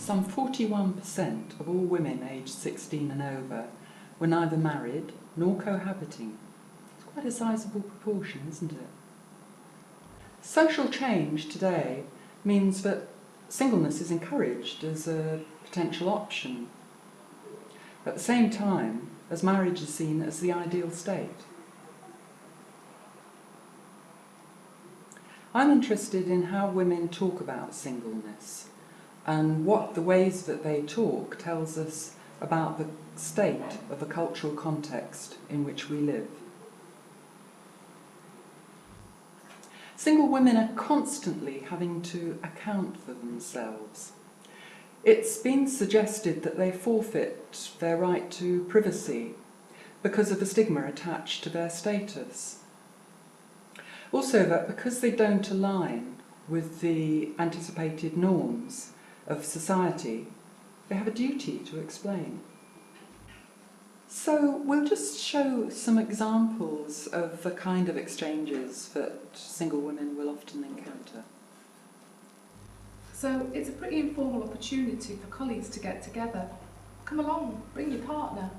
some 41% of all women aged 16 and over were neither married nor cohabiting. It's quite a sizable proportion, isn't it? Social change today means that singleness is encouraged as a potential option, at the same time as marriage is seen as the ideal state. I'm interested in how women talk about singleness and what the ways that they talk tells us about the state of the cultural context in which we live. Single women are constantly having to account for themselves. It's been suggested that they forfeit their right to privacy because of the stigma attached to their status. Also that because they don't align with the anticipated norms of society, they have a duty to explain. So we'll just show some examples of the kind of exchanges that single women will often encounter. So it's a pretty informal opportunity for colleagues to get together. Come along, bring your partner.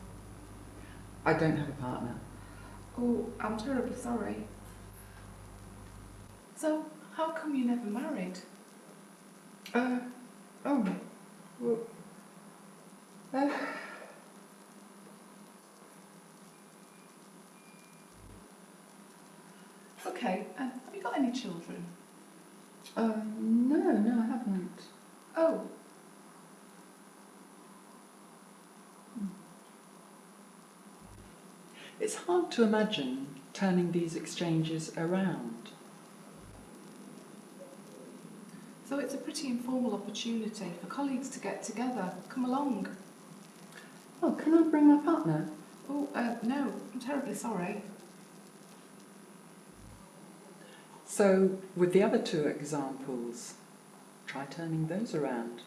I don't have a partner. Oh, I'm terribly sorry. So, how come you never married? Okay, have you got any children? No, I haven't. Oh. It's hard to imagine turning these exchanges around. So it's a pretty informal opportunity for colleagues to get together. Come along. Oh, can I bring my partner? Oh, no, I'm terribly sorry. So, with the other two examples, try turning those around.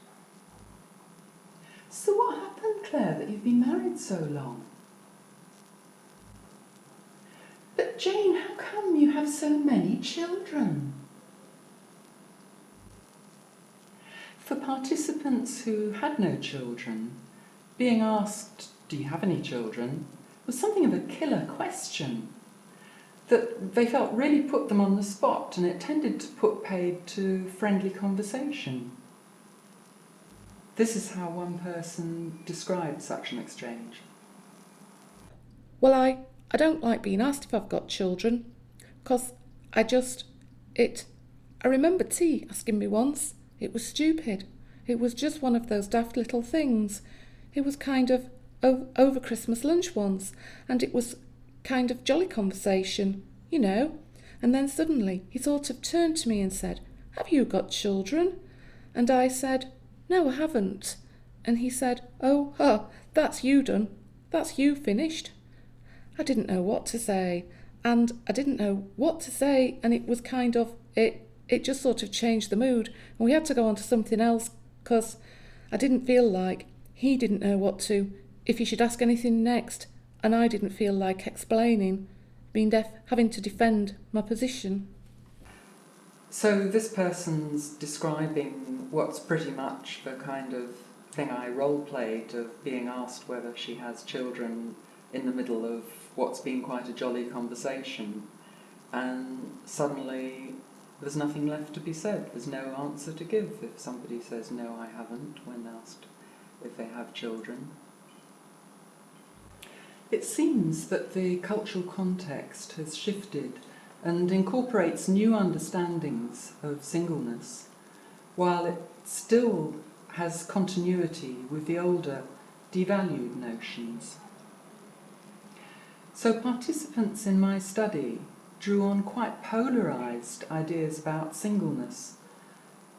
So what happened, Claire, that you've been married so long? But Jane, how come you have so many children? For participants who had no children, being asked, "Do you have any children?" was something of a killer question that they felt really put them on the spot, and it tended to put paid to friendly conversation. This is how one person described such an exchange. Well, I don't like being asked if I've got children, 'cause I remember T asking me once. It was stupid. It was just one of those daft little things. It was kind of over Christmas lunch once, and it was kind of jolly conversation, you know. And then suddenly he sort of turned to me and said, "Have you got children?" And I said, "No, I haven't." And he said, "Oh, that's you done. That's you finished." I didn't know what to say, and it was kind of, it just sort of changed the mood, and we had to go on to something else, because I didn't feel like he didn't know if he should ask anything next, and I didn't feel like explaining, being deaf, having to defend my position. So this person's describing what's pretty much the kind of thing I role-played, of being asked whether she has children in the middle of what's been quite a jolly conversation, and suddenly there's nothing left to be said. There's no answer to give if somebody says, "No, I haven't," when asked if they have children. It seems that the cultural context has shifted and incorporates new understandings of singleness, while it still has continuity with the older, devalued notions. So participants in my study drew on quite polarised ideas about singleness.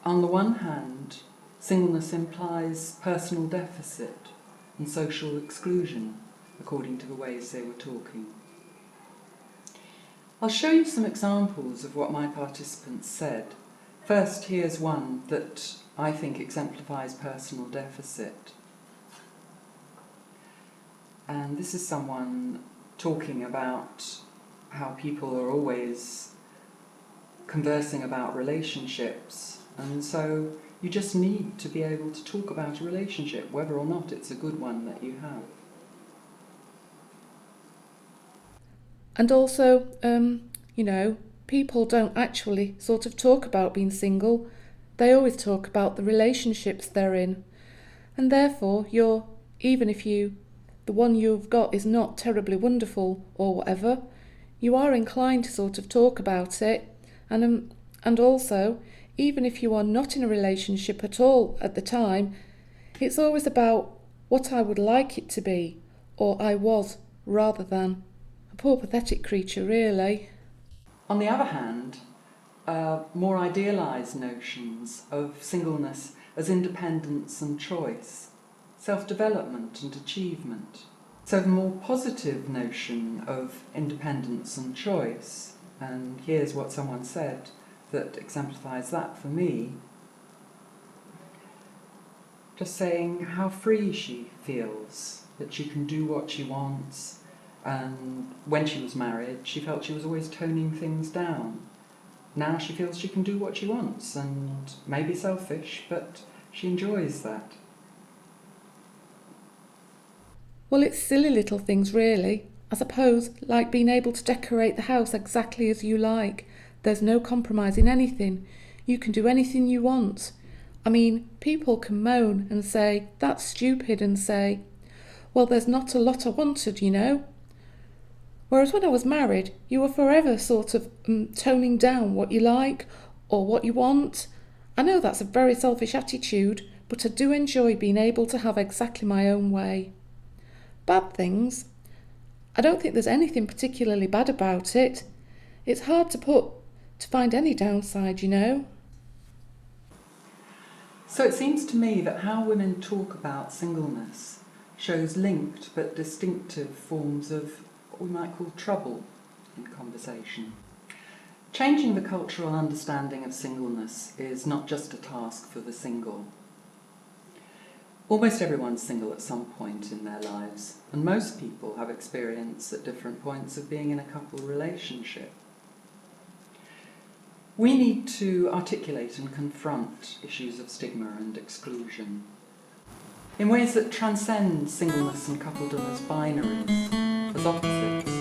On the one hand, singleness implies personal deficit and social exclusion, according to the ways they were talking. I'll show you some examples of what my participants said. First, here's one that I think exemplifies personal deficit. And this is someone talking about how people are always conversing about relationships, and so You just need to be able to talk about a relationship, whether or not it's a good one that you have. And also, people don't actually sort of talk about being single. They always talk about the relationships they're in. And therefore, even if the one you've got is not terribly wonderful or whatever, you are inclined to sort of talk about it. And also, even if you are not in a relationship at all at the time, it's always about what I would like it to be, or I was, rather than a poor pathetic creature, really. On the other hand, more idealised notions of singleness as independence and choice, self-development and achievement. So the more positive notion of independence and choice, and here's what someone said that exemplifies that for me, just saying how free she feels, that she can do what she wants, and when she was married she felt she was always toning things down. Now she feels she can do what she wants, and may be selfish, but she enjoys that. Well, it's silly little things, really. I suppose, like being able to decorate the house exactly as you like. There's no compromise in anything. You can do anything you want. I mean, people can moan and say, that's stupid, and say, well, there's not a lot I wanted, you know. Whereas when I was married, you were forever sort of toning down what you like or what you want. I know that's a very selfish attitude, but I do enjoy being able to have exactly my own way. Bad things? I don't think there's anything particularly bad about it. It's hard to find any downside, you know. So it seems to me that how women talk about singleness shows linked but distinctive forms of what we might call trouble in conversation. Changing the cultural understanding of singleness is not just a task for the single. Almost everyone's single at some point in their lives, and most people have experience at different points of being in a couple relationship. We need to articulate and confront issues of stigma and exclusion in ways that transcend singleness and coupledom as binaries, as opposites,